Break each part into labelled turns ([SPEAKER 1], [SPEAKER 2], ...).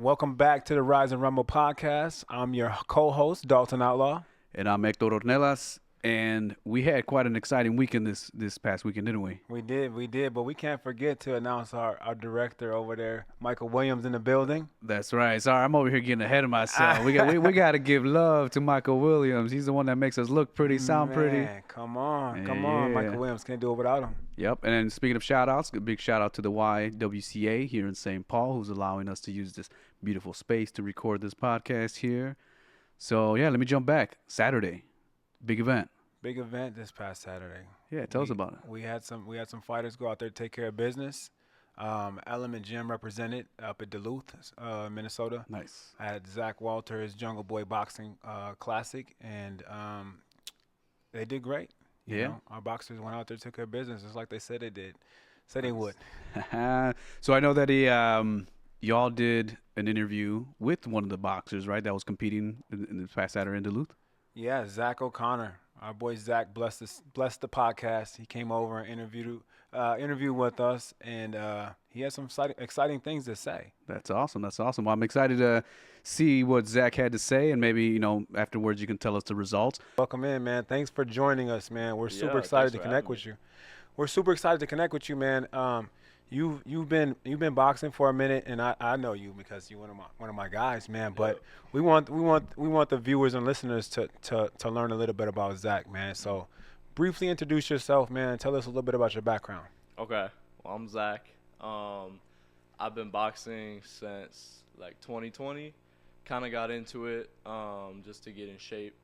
[SPEAKER 1] Welcome back to the Rise and Rumble podcast. I'm your co-host, Dalton Outlaw.
[SPEAKER 2] And I'm Hector Ornelas. And we had quite an exciting weekend this past weekend, didn't we?
[SPEAKER 1] We did, but we can't forget to announce our director over there, Michael Williams, in the building.
[SPEAKER 2] That's right. Sorry, I'm over here getting ahead of myself. we got to give love to Michael Williams. He's the one that makes us look pretty, sound pretty.
[SPEAKER 1] Come on.
[SPEAKER 2] Yeah.
[SPEAKER 1] Michael Williams, can't do it without him.
[SPEAKER 2] Yep. And then speaking of shout-outs, a big shout-out to the YWCA here in St. Paul, who's allowing us to use this beautiful space to record this podcast here. So, yeah, let me jump back. Saturday, big event.
[SPEAKER 1] Big event this past Saturday.
[SPEAKER 2] Yeah, tell us about it.
[SPEAKER 1] We had some fighters go out there to take care of business. Element Gym represented up at Duluth, Minnesota.
[SPEAKER 2] Nice.
[SPEAKER 1] I had Zach Walters Jungle Boy Boxing Classic, and they did great. You know, our boxers went out there, took care of business, just like they said they did. Said they would.
[SPEAKER 2] So I know that y'all did an interview with one of the boxers, right? That was competing in this past Saturday in Duluth.
[SPEAKER 1] Yeah, Zach O'Connor. Our boy Zach blessed the podcast. He came over and interviewed with us, and he had some exciting things to say.
[SPEAKER 2] That's awesome. Well, I'm excited to see what Zach had to say, and maybe afterwards you can tell us the results.
[SPEAKER 1] Welcome in, man. Thanks for joining us, man. We're super excited to connect with you. We're super excited to connect with you, man. You've been boxing for a minute, and I know you because you're one of my guys, man. But we want the viewers and listeners to learn a little bit about Zach, man. So briefly introduce yourself, man, and tell us a little bit about your background.
[SPEAKER 3] Okay. Well, I'm Zach. I've been boxing since like 2020. Kind of got into it just to get in shape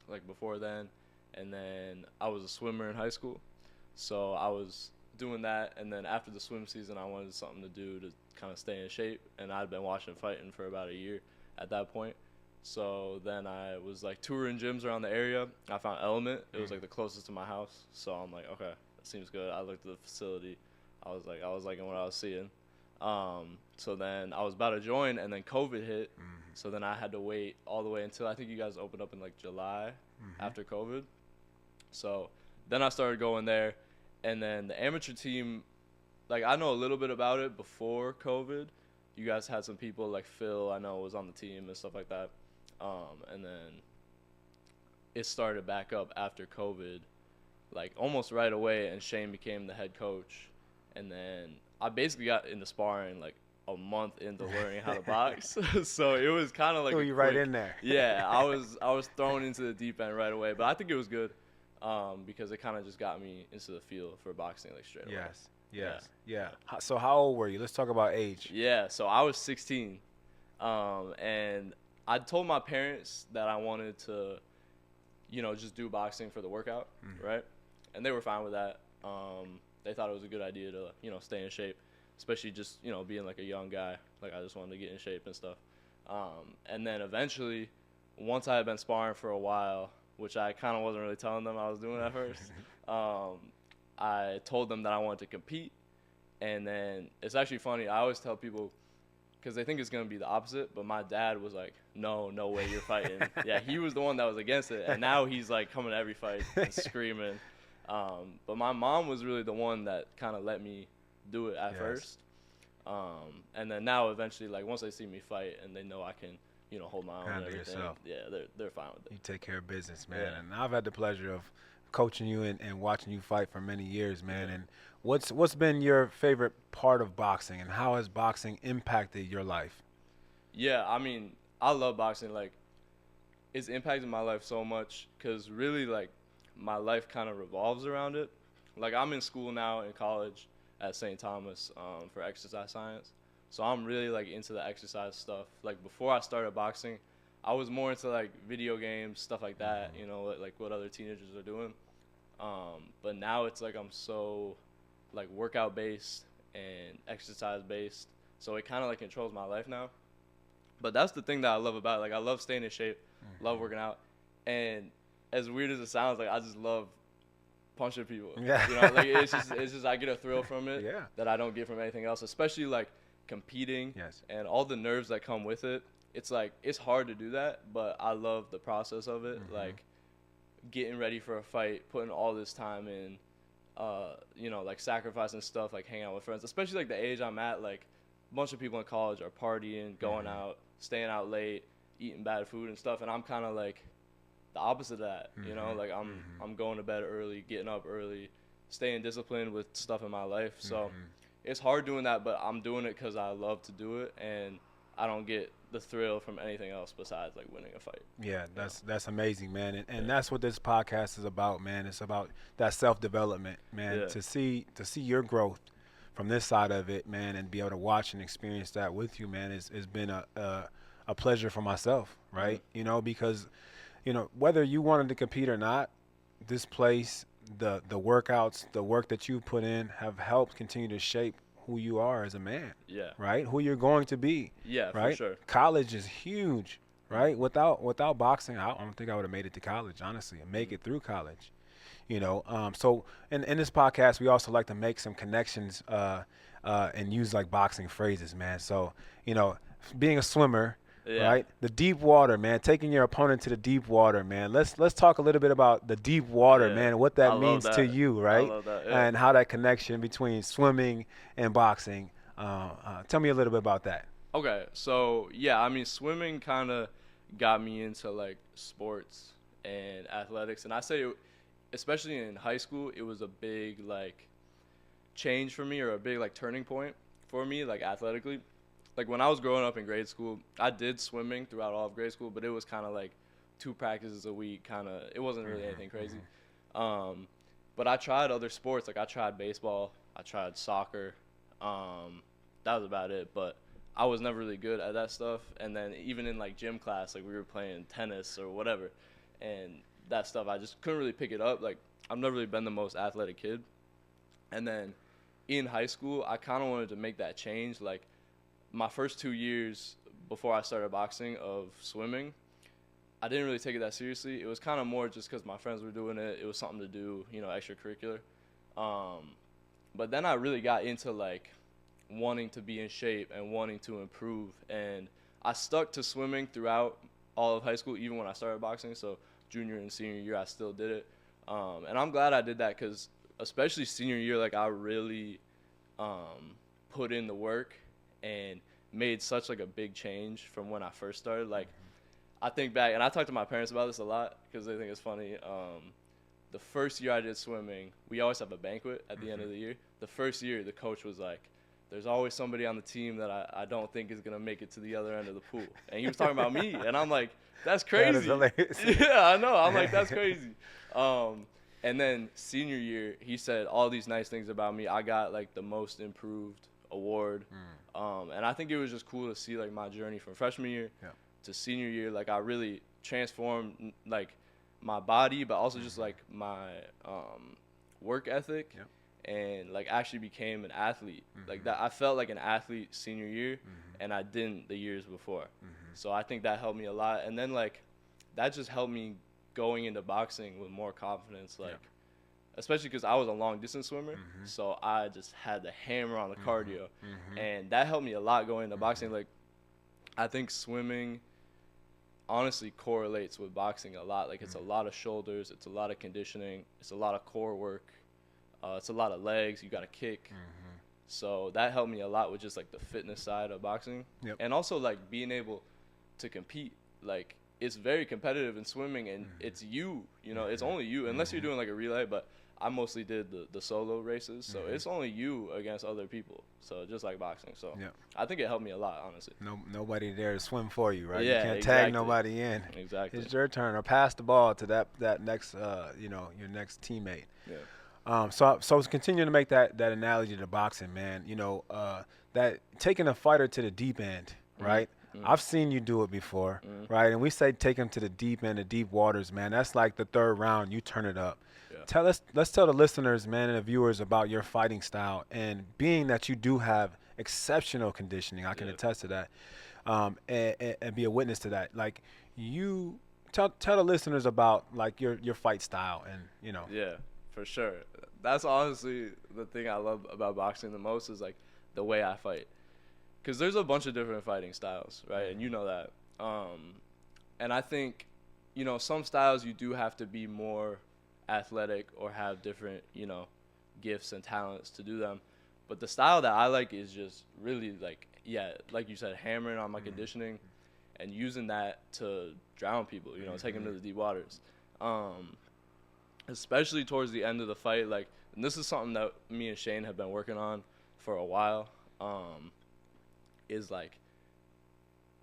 [SPEAKER 3] like before then. And then I was a swimmer in high school. So I was doing that, and then after the swim season I wanted something to do to kind of stay in shape, and I'd been watching fighting for about a year at that point. So then I was like touring gyms around the area. I found Element. It was like the closest to my house, so I'm like, okay, that seems good. I looked at the facility. I was liking what I was seeing. So then I was about to join, and then COVID hit. So then I had to wait all the way until I think you guys opened up in like July after COVID. So then I started going there. And then the amateur team, like I know a little bit about it before COVID. You guys had some people like Phil, I know, was on the team and stuff like that. And then it started back up after COVID, like almost right away, and Shane became the head coach. And then I basically got into sparring like a month into learning how to box. So it was kind of like
[SPEAKER 1] Threw you right in there.
[SPEAKER 3] Yeah, I was thrown into the deep end right away, but I think it was good. Because it kind of just got me into the field for boxing like straight away.
[SPEAKER 1] Yes. So how old were you? Let's talk about age.
[SPEAKER 3] Yeah, so I was 16, and I told my parents that I wanted to, just do boxing for the workout, right? And they were fine with that. They thought it was a good idea to, stay in shape, especially just, being like a young guy. Like I just wanted to get in shape and stuff. And then eventually, once I had been sparring for a while, which I kind of wasn't really telling them I was doing at first. I told them that I wanted to compete, and then it's actually funny. I always tell people, because they think it's going to be the opposite, but my dad was like, no way you're fighting. Yeah, he was the one that was against it, and now he's like coming to every fight and screaming. But my mom was really the one that kind of let me do it at first. And then now eventually, like once they see me fight and they know I can, hold my own and everything.
[SPEAKER 1] Yourself.
[SPEAKER 3] Yeah, they're fine with it.
[SPEAKER 1] You take care of business, man. Yeah. And I've had the pleasure of coaching you and watching you fight for many years, man. And what's been your favorite part of boxing, and how has boxing impacted your life?
[SPEAKER 3] Yeah, I mean, I love boxing. Like, it's impacted my life so much because really, like, my life kind of revolves around it. Like, I'm in school now in college at St. Thomas for exercise science. So I'm really, like, into the exercise stuff. Like, before I started boxing, I was more into, like, video games, stuff like that, like what other teenagers are doing. But now it's, like, I'm so, like, workout-based and exercise-based. So it kind of, like, controls my life now. But that's the thing that I love about it. Like, I love staying in shape, love working out. And as weird as it sounds, like, I just love punching people.
[SPEAKER 1] Yeah.
[SPEAKER 3] Like, it's just I get a thrill from it that I don't get from anything else, especially, like, competing and all the nerves that come with it. It's like it's hard to do that, but I love the process of it. Like getting ready for a fight, putting all this time in, like sacrificing stuff, like hanging out with friends, especially like the age I'm at. Like bunch of people in college are partying, going out, staying out late, eating bad food and stuff, and I'm kind of like the opposite of that, you know, like I'm going to bed early, getting up early, staying disciplined with stuff in my life. So it's hard doing that, but I'm doing it because I love to do it, and I don't get the thrill from anything else besides like winning a fight.
[SPEAKER 1] Yeah, that's amazing, man, and that's what this podcast is about, man. It's about that self-development, man. To see your growth from this side of it, man, and be able to watch and experience that with you, man, has been a pleasure for myself, right? You know, because you know, whether you wanted to compete or not, this place, the workouts, the work that you put in have helped continue to shape who you are as a man.
[SPEAKER 3] Yeah.
[SPEAKER 1] Right? Who you're going to be.
[SPEAKER 3] Yeah,
[SPEAKER 1] right?
[SPEAKER 3] For sure.
[SPEAKER 1] College is huge, right? Without boxing, I don't think I would have made it to college, honestly, and make it through college. You know, so in this podcast, we also like to make some connections and use like boxing phrases, man. So, you know, being a swimmer, right? The deep water, man. Taking your opponent to the deep water, man. Let's talk a little bit about the deep water, man, and what that means to you, right?
[SPEAKER 3] I love that,
[SPEAKER 1] and how that connection between swimming and boxing. Tell me a little bit about that.
[SPEAKER 3] Okay, so yeah, I mean, swimming kind of got me into like sports and athletics, and I say, especially in high school, it was a big like change for me, or a big like turning point for me, like athletically. Like when I was growing up in grade school, I did swimming throughout all of grade school, but it was kind of like 2 practices a week, kind of. It wasn't really anything crazy. But I tried other sports, like I tried baseball, I tried soccer. That was about it, but I was never really good at that stuff. And then even in like gym class, like we were playing tennis or whatever, and that stuff, I just couldn't really pick it up. Like I've never really been the most athletic kid. And then in high school, I kind of wanted to make that change. Like my first 2 years before I started boxing of swimming, I didn't really take it that seriously. It was kind of more just because my friends were doing it. It was something to do, you know, extracurricular. But then I really got into like wanting to be in shape and wanting to improve. And I stuck to swimming throughout all of high school, even when I started boxing. So junior and senior year, I still did it. And I'm glad I did that because especially senior year, like I really put in the work and made such like a big change from when I first started. Like I think back, and I talk to my parents about this a lot because they think it's funny. The first year I did swimming, we always have a banquet at the end of the year. The first year, the coach was like, there's always somebody on the team that I don't think is going to make it to the other end of the pool. And he was talking about me. And I'm like, that's crazy.
[SPEAKER 1] That is hilarious.
[SPEAKER 3] Yeah, I know. I'm like, that's crazy. And then senior year, he said all these nice things about me. I got like the most improved award. And I think it was just cool to see like my journey from freshman year to senior year. Like I really transformed like my body, but also just like my work ethic. And like actually became an athlete. Like that, I felt like an athlete senior year, and I didn't the years before. So I think that helped me a lot. And then like that just helped me going into boxing with more confidence. Like especially because I was a long distance swimmer, so I just had the hammer on the cardio, and that helped me a lot going into boxing. Like I think swimming honestly correlates with boxing a lot. Like it's a lot of shoulders, it's a lot of conditioning, it's a lot of core work. It's a lot of legs. You got to kick. So that helped me a lot with just like the fitness side of boxing. And also like being able to compete. Like it's very competitive in swimming, and it's you know, it's only you unless you're doing like a relay, but I mostly did the solo races. So it's only you against other people. So just like boxing. So I think it helped me a lot, honestly.
[SPEAKER 1] Nobody there to swim for you, right?
[SPEAKER 3] Yeah,
[SPEAKER 1] you can't tag nobody in.
[SPEAKER 3] Exactly.
[SPEAKER 1] It's your turn, or pass the ball to that next, you know, your next teammate. So continuing to make that analogy to boxing, man, you know, that taking a fighter to the deep end, right? I've seen you do it before, right? And we say take them to the deep end, the deep waters, man. That's like the 3rd round, you turn it up. Let's tell the listeners, man, and the viewers about your fighting style. And being that you do have exceptional conditioning, I can attest to that, and be a witness to that. Like you tell the listeners about like your fight style, and you know.
[SPEAKER 3] Yeah. For sure. That's honestly the thing I love about boxing the most is like the way I fight. Because there's a bunch of different fighting styles, right? And you know that. And I think, you know, some styles you do have to be more athletic or have different, you know, gifts and talents to do them. But the style that I like is just really like like you said, hammering on my conditioning and using that to drown people, take them to the deep waters. Especially towards the end of the fight, like, and this is something that me and Shane have been working on for a while, is like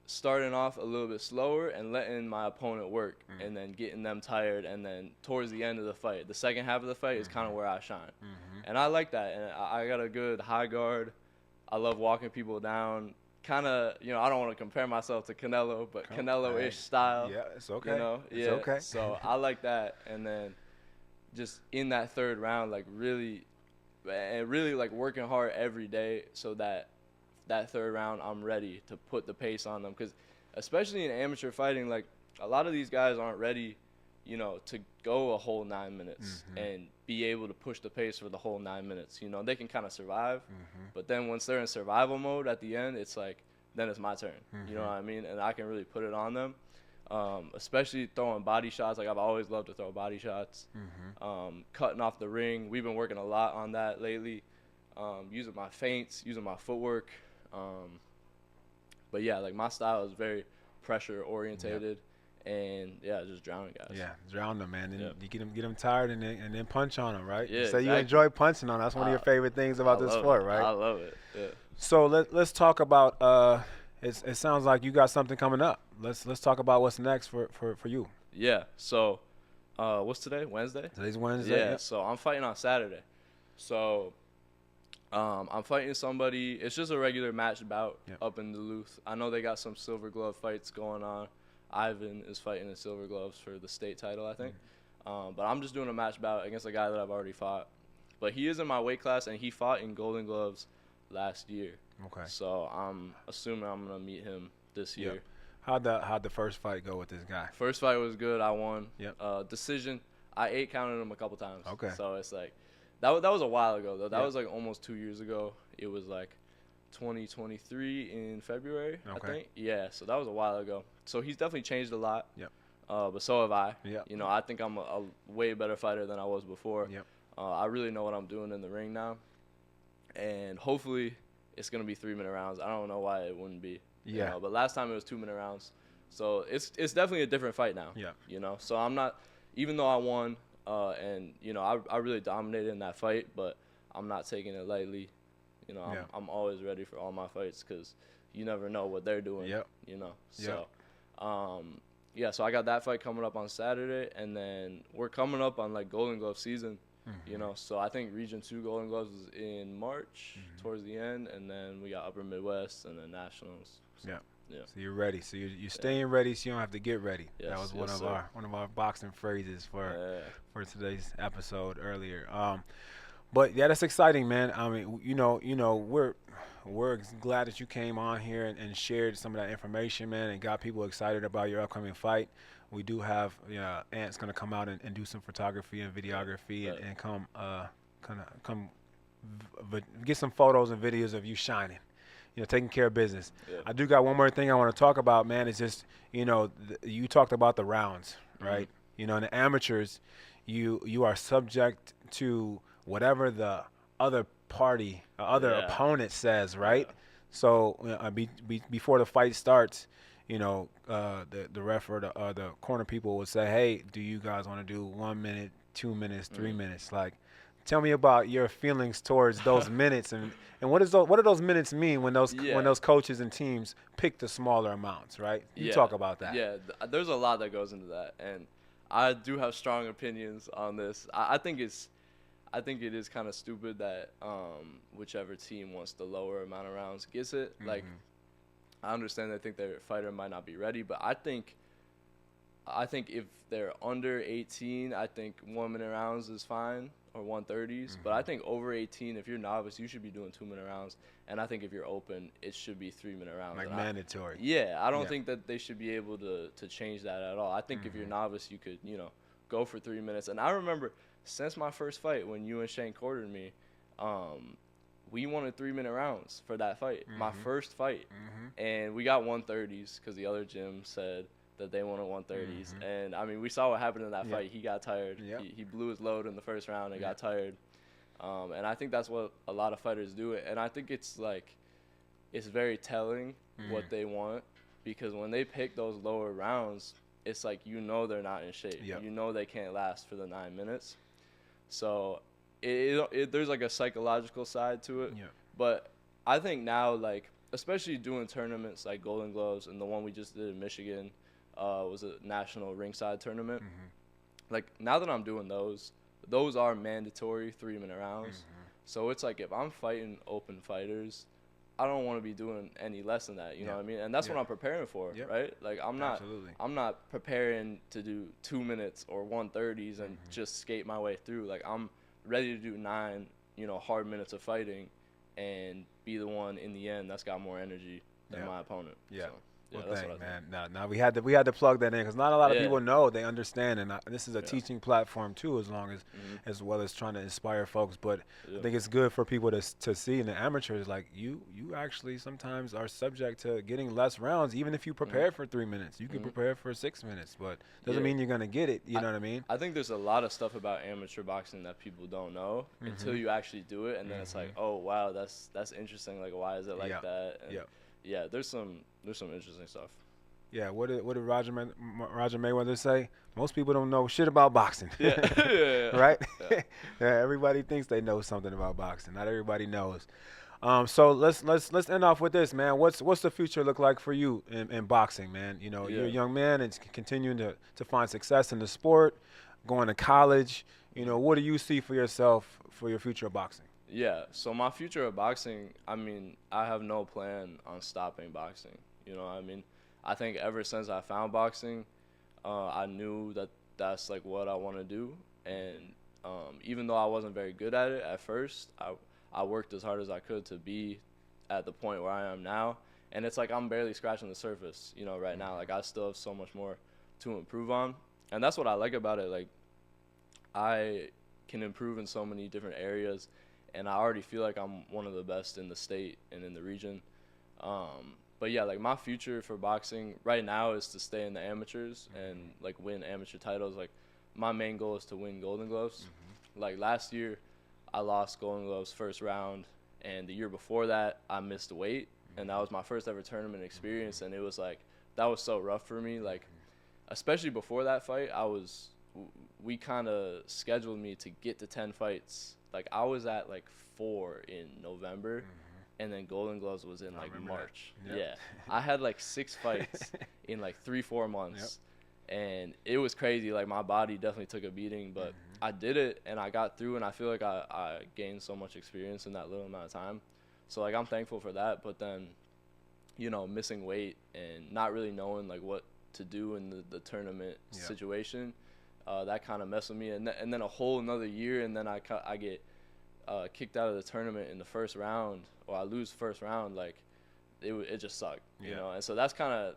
[SPEAKER 3] starting off a little bit slower and letting my opponent work and then getting them tired, and then towards the end of the fight, the second half of the fight is kind of where I shine. And I like that, and I got a good high guard. I love walking people down, kind of, I don't want to compare myself to Canelo, but Canelo-ish style.
[SPEAKER 1] Yeah, it's okay.
[SPEAKER 3] It's okay. So I like that, and then just in that third round, like really like working hard every day so that third round I'm ready to put the pace on them, because especially in amateur fighting, like a lot of these guys aren't ready, to go a whole 9 minutes and be able to push the pace for the whole 9 minutes. They can kind of survive, but then once they're in survival mode at the end, it's like, then it's my turn. You know what I mean? And I can really put it on them, especially throwing body shots. Like, I've always loved to throw body shots, cutting off the ring. We've been working a lot on that lately, using my feints, using my footwork. But yeah, like my style is very pressure orientated, and just drowning guys.
[SPEAKER 1] Yeah, drown them, man. And you get them tired, and then punch on them, right?
[SPEAKER 3] Yeah,
[SPEAKER 1] you say you enjoy punching on them. That's one of your favorite things about this sport, right?
[SPEAKER 3] I love it. Yeah.
[SPEAKER 1] So let's talk about. It sounds like you got something coming up. Let's talk about what's next for you.
[SPEAKER 3] Yeah. So, what's today? Wednesday.
[SPEAKER 1] Today's Wednesday.
[SPEAKER 3] Yeah. So I'm fighting on Saturday. So. I'm fighting somebody. It's just a regular match bout up in Duluth. I know they got some silver glove fights going on. Ivan is fighting in silver gloves for the state title, I think. But I'm just doing a match bout against a guy that I've already fought. But he is in my weight class, and he fought in golden gloves last year.
[SPEAKER 1] Okay.
[SPEAKER 3] So I'm assuming I'm going to meet him this year.
[SPEAKER 1] How'd the first fight go with this guy?
[SPEAKER 3] First fight was good. I won.
[SPEAKER 1] Yep.
[SPEAKER 3] Decision. I 8-counted him a couple times.
[SPEAKER 1] Okay.
[SPEAKER 3] So it's like, that was a while ago, though. That was like almost 2 years ago. It was like 2023 in February, I think. Yeah, so that was a while ago. So he's definitely changed a lot.
[SPEAKER 1] Yep.
[SPEAKER 3] But so have I.
[SPEAKER 1] Yep.
[SPEAKER 3] I think I'm a way better fighter than I was before.
[SPEAKER 1] Yep.
[SPEAKER 3] I really know what I'm doing in the ring now. And hopefully it's going to be 3-minute rounds. I don't know why it wouldn't be.
[SPEAKER 1] Yeah.
[SPEAKER 3] But last time it was 2-minute rounds. So it's definitely a different fight now.
[SPEAKER 1] Yeah.
[SPEAKER 3] So I'm not, even though I won, and I really dominated in that fight, but I'm not taking it lightly. I'm always ready for all my fights, because you never know what they're doing.
[SPEAKER 1] Yep.
[SPEAKER 3] So so I got that fight coming up on Saturday, and then we're coming up on like Golden Glove season. So I think Region 2 Golden Gloves is in March towards the end, and then we got Upper Midwest and then Nationals. So, yeah.
[SPEAKER 1] So you're ready. So you're staying ready, so you don't have to get ready.
[SPEAKER 3] Yes,
[SPEAKER 1] that was one of our boxing phrases for today's episode earlier. But yeah, that's exciting, man. I mean, we're glad that you came on here and shared some of that information, man, and got people excited about your upcoming fight. We do have Ant's gonna come out and do some photography and videography and come get some photos and videos of you shining. Taking care of business. Yeah. I do got one more thing I want to talk about, man. It's just, you talked about the rounds, right? In the amateurs, you are subject to whatever the other party, opponent says, right? Yeah. So before the fight starts, the ref or the corner people will say, hey, do you guys want to do 1 minute, 2 minutes, 3 minutes? Like, tell me about your feelings towards those minutes, and what do those minutes mean when those coaches and teams pick the smaller amounts, right? You talk about that.
[SPEAKER 3] Yeah, there's a lot that goes into that, and I do have strong opinions on this. I think it is kind of stupid that whichever team wants the lower amount of rounds gets it. Like, I understand they think their fighter might not be ready, but I think if they're under 18, I think 1 minute rounds is fine, or 130s. But I think over 18, if you're novice, you should be doing 2 minute rounds. And I think if you're open, it should be 3 minute rounds.
[SPEAKER 1] Like mandatory.
[SPEAKER 3] I don't think that they should be able to change that at all. I think if you're novice, you could, go for 3 minutes. And I remember since my first fight, when you and Shane quartered me, we wanted 3 minute rounds for that fight, my first fight. And we got 130s because the other gym said that they wanted 130s. And, I mean, we saw what happened in that fight. He got tired. He blew his load in the first round and got tired. And I think that's what a lot of fighters do. And I think it's, like, it's very telling what they want, because when they pick those lower rounds, it's like, you know, they're not in shape.
[SPEAKER 1] Yep.
[SPEAKER 3] You know they can't last for the 9 minutes. So there's like a psychological side to it.
[SPEAKER 1] Yeah.
[SPEAKER 3] But I think now, like, especially doing tournaments like Golden Gloves, and the one we just did in Michigan was a national ringside tournament. Like, now that I'm doing those are mandatory 3-minute rounds. So it's like, if I'm fighting open fighters, I don't want to be doing any less than that, you know what I mean? And that's what I'm preparing for, right? Like, I'm not preparing to do 2 minutes or 130s and just skate my way through. Like, I'm ready to do 9, you know, hard minutes of fighting and be the one in the end that's got more energy than my opponent.
[SPEAKER 1] Yeah.
[SPEAKER 3] So, yeah,
[SPEAKER 1] well,
[SPEAKER 3] that's
[SPEAKER 1] thank,
[SPEAKER 3] what I think.
[SPEAKER 1] man. Now we had to plug that in, because not a lot of people know, they understand, and this is a teaching platform too, as well as trying to inspire folks. But I think it's good for people to see in the amateurs, like, you actually sometimes are subject to getting less rounds, even if you prepare for 3 minutes. You can prepare for 6 minutes, but doesn't mean you're gonna get it. You know what I mean?
[SPEAKER 3] I think there's a lot of stuff about amateur boxing that people don't know until you actually do it, and then it's like, oh wow, that's interesting. Like, why is it like that? And yeah, there's some interesting stuff.
[SPEAKER 1] Yeah, what did Roger Mayweather say? Most people don't know shit about boxing. Right? Yeah, everybody thinks they know something about boxing. Not everybody knows. So let's end off with this, man. What's the future look like for you in boxing, man? You know, you're a young man and continuing to find success in the sport, going to college. You know, what do you see for yourself for your future of boxing?
[SPEAKER 3] Yeah, so my future of boxing, I mean, I have no plan on stopping boxing. You know what I mean? I think ever since I found boxing, I knew that that's like what I want to do. And even though I wasn't very good at it at first, I worked as hard as I could to be at the point where I am now. And it's like, I'm barely scratching the surface, you know, right now. Like, I still have so much more to improve on. And that's what I like about it. Like, I can improve in so many different areas, and I already feel like I'm one of the best in the state and in the region. But yeah, like, my future for boxing right now is to stay in the amateurs and like win amateur titles. Like, my main goal is to win Golden Gloves. Like, last year I lost Golden Gloves first round, and the year before that I missed weight, and that was my first ever tournament experience. And it was like, that was so rough for me. Like, especially before that fight, we kind of scheduled me to get to 10 fights. Like, I was at like 4 in November, and then Golden Gloves was in like March. Yeah, I had like 6 fights in like 3-4 months, and it was crazy. Like, my body definitely took a beating, but I did it and I got through, and I feel like I gained so much experience in that little amount of time. So like, I'm thankful for that. But then, you know, missing weight and not really knowing like what to do in the tournament situation, that kind of messed with me. And then a whole another year, and then I get kicked out of the tournament in the first round, or I lose the first round. Like, it just sucked, you know. And so that's kind of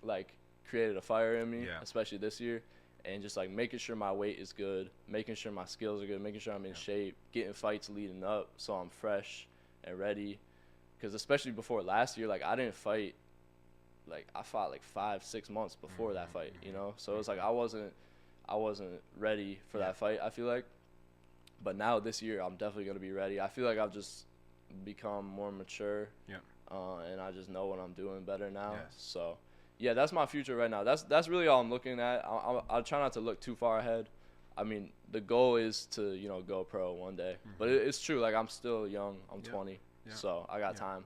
[SPEAKER 3] like created a fire in me, especially this year. And just like making sure my weight is good, making sure my skills are good, making sure I'm in shape, getting fights leading up so I'm fresh and ready. Because especially before last year, like, I didn't fight. Like, I fought like 5-6 months before that fight, you know. So it's like I wasn't ready for that fight, I feel like. But now this year, I'm definitely going to be ready. I feel like I've just become more mature, and I just know what I'm doing better now. So, yeah, that's my future right now. That's really all I'm looking at. I'll try not to look too far ahead. I mean, the goal is to, you know, go pro one day. But it's true. Like, I'm still young. I'm 20, so I got time.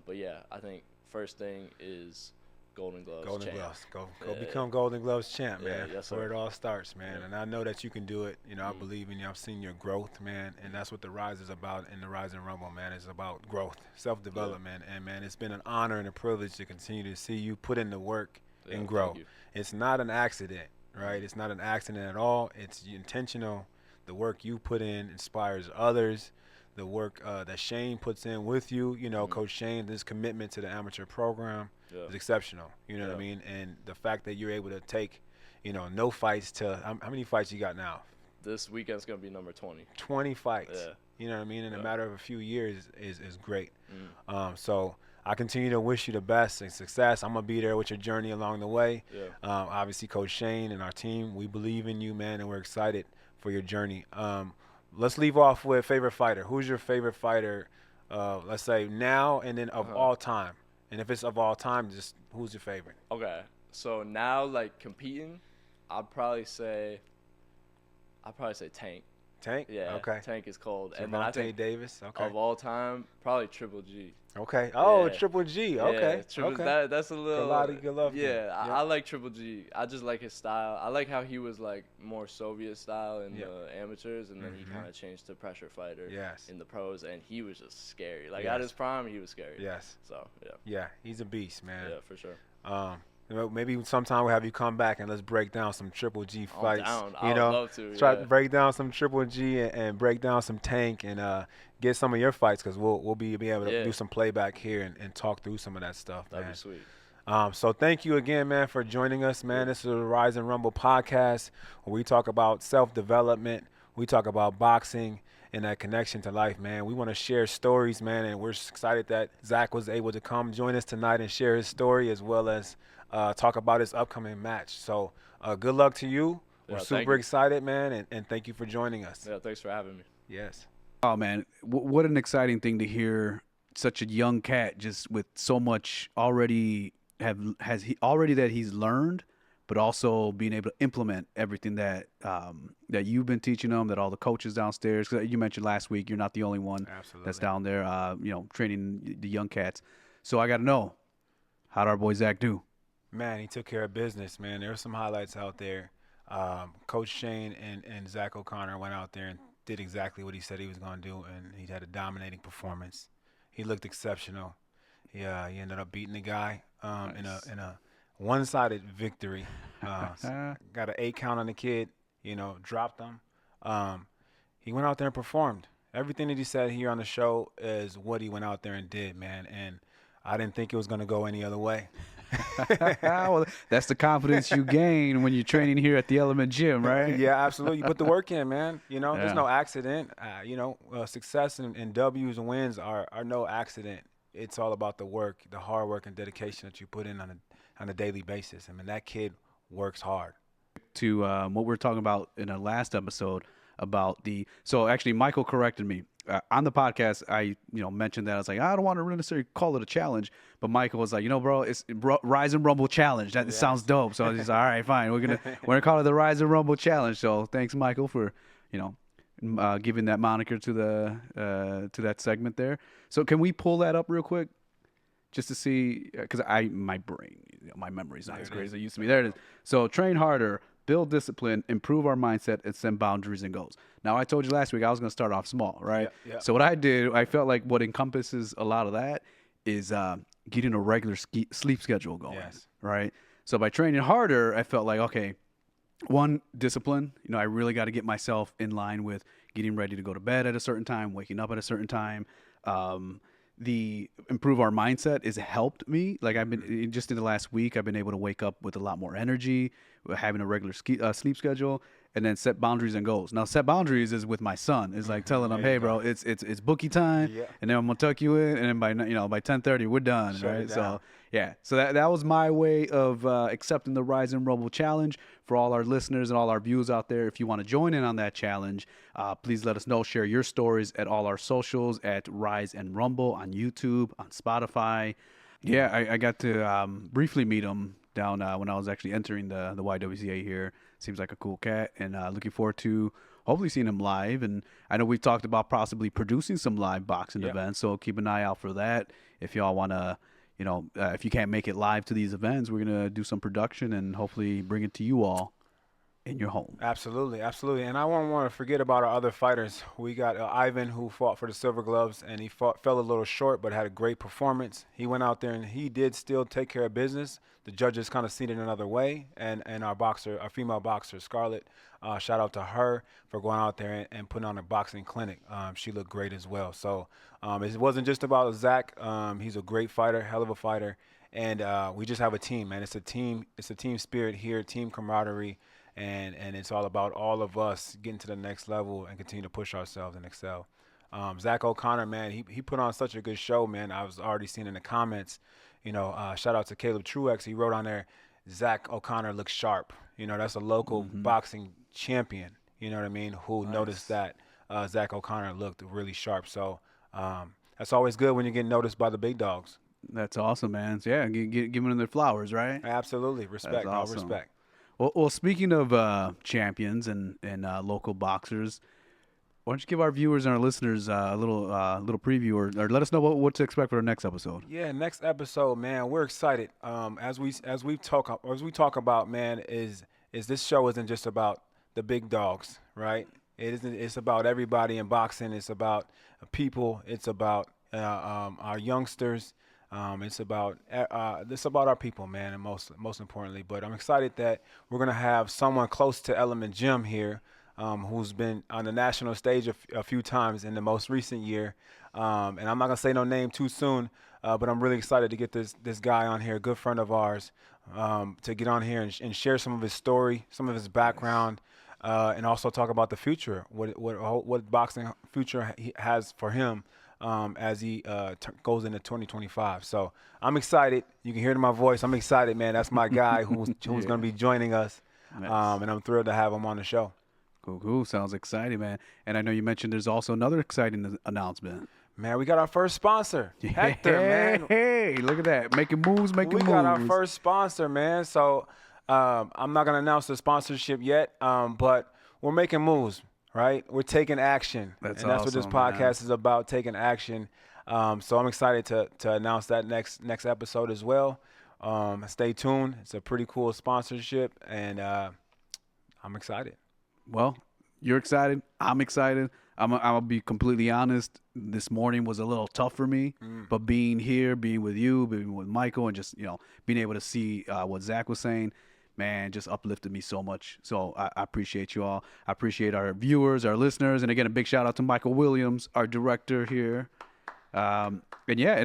[SPEAKER 3] But, yeah, I think first thing is Golden Gloves champ.
[SPEAKER 1] Go become Golden Gloves champ, man.
[SPEAKER 3] Yes,
[SPEAKER 1] where it all starts, man. And I know that you can do it. You know, I believe in you. I've seen your growth, man. And that's what the Rise is about in the Rise and Rumble, man. It's about growth, self-development. And, man, it's been an honor and a privilege to continue to see you put in the work and grow. It's not an accident, right? It's not an accident at all. It's intentional. The work you put in inspires others. The work that Shane puts in with you, you know, Coach Shane, this commitment to the amateur program is exceptional. You know what I mean? And the fact that you're able to take, you know, no fights to how many fights you got now?
[SPEAKER 3] This weekend's going to be number 20.
[SPEAKER 1] 20 fights. Yeah. You know what I mean? In a matter of a few years is great. So I continue to wish you the best and success. I'm going to be there with your journey along the way. Obviously, Coach Shane and our team, we believe in you, man, and we're excited for your journey. Let's leave off with favorite fighter. Who's your favorite fighter let's say now and then of all time. And if it's of all time, just who's your favorite?
[SPEAKER 3] Okay. So now, like, competing, I'd probably say Tank.
[SPEAKER 1] Tank?
[SPEAKER 3] Yeah.
[SPEAKER 1] Okay.
[SPEAKER 3] Tank is cold.
[SPEAKER 1] So
[SPEAKER 3] And then I think
[SPEAKER 1] Davis. Okay.
[SPEAKER 3] of all time, probably Triple G.
[SPEAKER 1] Okay. Oh,
[SPEAKER 3] Yeah.
[SPEAKER 1] Triple G. Okay.
[SPEAKER 3] Yeah,
[SPEAKER 1] okay.
[SPEAKER 3] That's a little.
[SPEAKER 1] Good love.
[SPEAKER 3] Yeah, I like Triple G. I just like his style. I like how he was like more Soviet style in the amateurs, and then he kind of changed to pressure fighter. In the pros, and he was just scary. Like at his prime, he was scary.
[SPEAKER 1] Yes.
[SPEAKER 3] So yeah.
[SPEAKER 1] Yeah, he's a beast, man.
[SPEAKER 3] Yeah, for sure.
[SPEAKER 1] Maybe sometime we'll have you come back and let's break down some Triple G fights.
[SPEAKER 3] I'm down.
[SPEAKER 1] I would
[SPEAKER 3] love to.
[SPEAKER 1] Try to break down some Triple G and break down some Tank and get some of your fights because we'll be able to do some playback here and talk through some of that stuff.
[SPEAKER 3] That'd be sweet.
[SPEAKER 1] So thank you again, man, for joining us, man. This is the Rise and Rumble podcast where we talk about self-development. We talk about boxing and that connection to life, man. We want to share stories, man, and we're excited that Zach was able to come join us tonight and share his story as well as talk about his upcoming match. So good luck to you. We're super excited, man, and thank you for joining us.
[SPEAKER 3] Yeah, thanks for having me.
[SPEAKER 1] Yes.
[SPEAKER 2] Oh, man, what an exciting thing to hear such a young cat just with so much already that he's learned, but also being able to implement everything that that you've been teaching him, that all the coaches downstairs, 'cause you mentioned last week, you're not the only one that's down there, training the young cats. So I got to know, how'd our boy Zach do?
[SPEAKER 1] Man, he took care of business, man. There were some highlights out there. Coach Shane and Zach O'Connor went out there and did exactly what he said he was going to do, and he had a dominating performance. He looked exceptional. He ended up beating the guy
[SPEAKER 3] Nice.
[SPEAKER 1] in a one-sided victory. Got an 8 count on the kid, dropped him. He went out there and performed. Everything that he said here on the show is what he went out there and did, man. And I didn't think it was going to go any other way.
[SPEAKER 2] Well, that's the confidence you gain when you're training here at the Element Gym, right?
[SPEAKER 1] Yeah, absolutely. You put the work in, man. There's no accident. Success and W's and wins are no accident. It's all about the work, the hard work and dedication that you put in on a daily basis. I mean, that kid works hard.
[SPEAKER 2] To what we were talking about in our last episode about so actually Michael corrected me. On the podcast, I mentioned that I was like, I don't want to necessarily call it a challenge, but Michael was like, bro, it's Rise and Rumble Challenge. That sounds dope. So he's like, all right, fine, we're gonna call it the Rise and Rumble Challenge. So thanks, Michael, for giving that moniker to that segment there. So can we pull that up real quick, just to see? Because my brain, my memory's not as great as it used to be. There it is. So train harder, build discipline, improve our mindset, and set boundaries and goals. Now, I told you last week I was going to start off small, right?
[SPEAKER 1] Yeah.
[SPEAKER 2] So what I did, I felt like what encompasses a lot of that is getting a regular sleep schedule going, right? So by training harder, I felt like, okay, one, discipline. I really got to get myself in line with getting ready to go to bed at a certain time, waking up at a certain time. The improve our mindset has helped me. Like I've been just in the last week, I've been able to wake up with a lot more energy, having a regular sleep schedule, and then set boundaries and goals. Now, set boundaries is with my son. It's like telling him, hey, bro, it's bookie time, and then I'm gonna tuck you in, and then by 10:30 we're done, right? So yeah, so that was my way of accepting the Rise and Rumble challenge. For all our listeners and all our viewers out there, if you want to join in on that challenge, please let us know. Share your stories at all our socials at Rise and Rumble on YouTube, on Spotify. Yeah, I got to briefly meet him down when I was actually entering the YWCA here. Seems like a cool cat, and looking forward to hopefully seeing him live. And I know we've talked about possibly producing some live boxing events, so keep an eye out for that. If y'all want to, if you can't make it live to these events, we're going to do some production and hopefully bring it to you all in your home.
[SPEAKER 1] Absolutely. And I won't want to forget about our other fighters. We got Ivan, who fought for the Silver Gloves, and he fell a little short but had a great performance. He went out there and he did still take care of business. The judges kind of seen it another way, and our female boxer, Scarlett, shout out to her for going out there and putting on a boxing clinic. She looked great as well. So it wasn't just about Zach. He's a great fighter, hell of a fighter, and we just have a team, man. It's a team spirit here, team camaraderie. And it's all about all of us getting to the next level and continue to push ourselves and excel. Zach O'Connor, man, he put on such a good show, man. I was already seeing in the comments, shout out to Caleb Truex. He wrote on there, Zach O'Connor looks sharp. That's a local boxing champion, you know what I mean, who noticed that Zach O'Connor looked really sharp. So that's always good when you get noticed by the big dogs.
[SPEAKER 2] That's awesome, man. So, yeah, giving them their flowers, right?
[SPEAKER 1] Absolutely. Respect.
[SPEAKER 2] That's awesome.
[SPEAKER 1] All respect.
[SPEAKER 2] Well, speaking of champions and local boxers, why don't you give our viewers and our listeners a little preview, or let us know what to expect for the next episode?
[SPEAKER 1] Yeah, next episode, man, we're excited. As we talk about, man, is this show isn't just about the big dogs, right? It isn't. It's about everybody in boxing. It's about people. It's about our youngsters. It's about our people, man, and most importantly. But I'm excited that we're gonna have someone close to Element Gym here, who's been on the national stage a few times in the most recent year. And I'm not gonna say no name too soon, but I'm really excited to get this guy on here, a good friend of ours, to get on here and share some of his story, some of his background, and also talk about the future, what boxing future he has for him. As he goes into 2025. So I'm excited. You can hear it in my voice. I'm excited, man. That's my guy who's going to be joining us. Nice. And I'm thrilled to have him on the show.
[SPEAKER 2] Cool. Sounds exciting, man. And I know you mentioned there's also another exciting announcement.
[SPEAKER 1] Man, we got our first sponsor, Hector, man.
[SPEAKER 2] Hey, look at that. Making moves. We
[SPEAKER 1] got our first sponsor, man. So I'm not going to announce the sponsorship yet, but we're making moves. Right, we're taking action, that's what this podcast is about, taking action. So I'm excited to announce that next episode as well. Stay tuned. It's a pretty cool sponsorship, and I'm excited.
[SPEAKER 2] Well, you're excited. I'm excited. I'll be completely honest. This morning was a little tough for me, but being here, being with you, being with Michael, and just being able to see what Zach was saying. Man, just uplifted me so much. So I appreciate you all. I appreciate our viewers, our listeners. And again, a big shout out to Michael Williams, our director here. And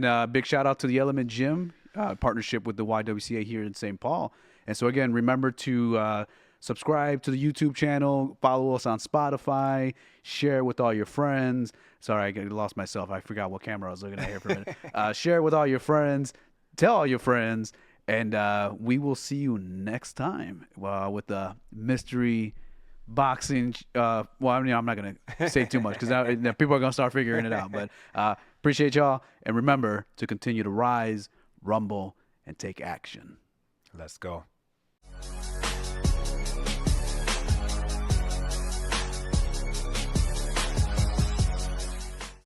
[SPEAKER 2] a big shout out to the Element Gym, partnership with the YWCA here in St. Paul. And so again, remember to subscribe to the YouTube channel, follow us on Spotify, share with all your friends. Sorry, I lost myself. I forgot what camera I was looking at here for a minute. Share with all your friends, tell all your friends. And we will see you next time with the mystery boxing. I'm not going to say too much because people are going to start figuring it out. But appreciate y'all. And remember to continue to rise, rumble, and take action.
[SPEAKER 1] Let's go.